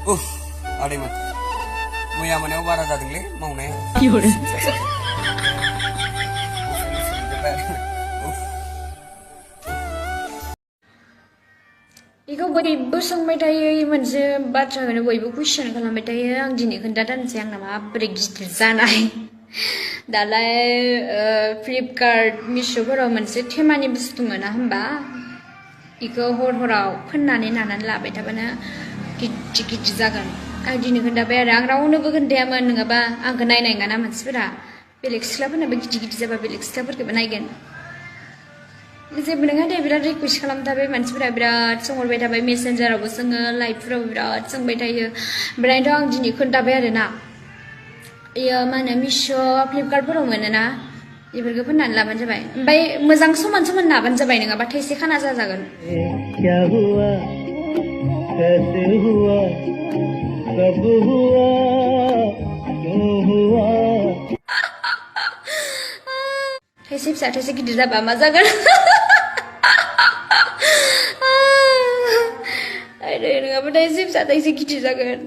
आदैमोन मैया मोनायाव बारा जादोंलै मावनाया बेखौ बयबो सोंबाय थायो मोनसे बाथ्राखौनो बयबो कुइसन खालामबाय थायो आं दिनै खोन्थादानोसै आंना माबोरै गिदिर जानाय दालाय फ्लिपकार्ट मिश'फोराव मोनसे थेमानि बुस्थु मोना होमबा बेखौ हराव फोननानै नानानै लाबाय थाबानो गिदिर गिदिर जागोन आं दिनै खोन्थाबाय आरो आं रावनोबो खोन्थायामोन नङाबा आंखौ नायनाय नङाना मानसिफोरा बेलेग सिख्लाफोरनाबो गिदिर गिदिर जाबा बेलेग सिख्लाफोरखौबो नायगोन जेबो नङा दे बिराद रिकुवेस्ट खालामथाबाय मानसिफोरा बिराद सोंहरबाय थाबाय मेसेन्जारावबो सोङो लाइभफोरावबो बिराद सोंबाय थायो ओमफ्रायथ' आं दिनै खोन्थाबाय आरो ना इयो मा होनो मिश' फ्लिपकार्टफोराव मोनोना बेफोरखौ फोननानै लाबानो जाबाय ओमफ्राय मोजां समान समान नाबानो जाबाय नङाबा थाइसे खाना जाजागोन थाइसे फिसा थाइसे गिदिर जाबा मा जागोन नङाबा थाइसे फिसा थाइसे गिदिर जागोन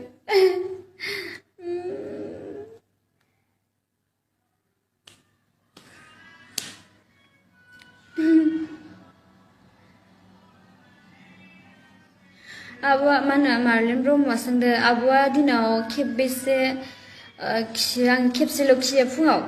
आब'आ मा होनो मार्लेन ब्रह्मआ सोंदो आब'आ दिनाव खेबबेसे खियो आं खेबसेल' खियो फुङाव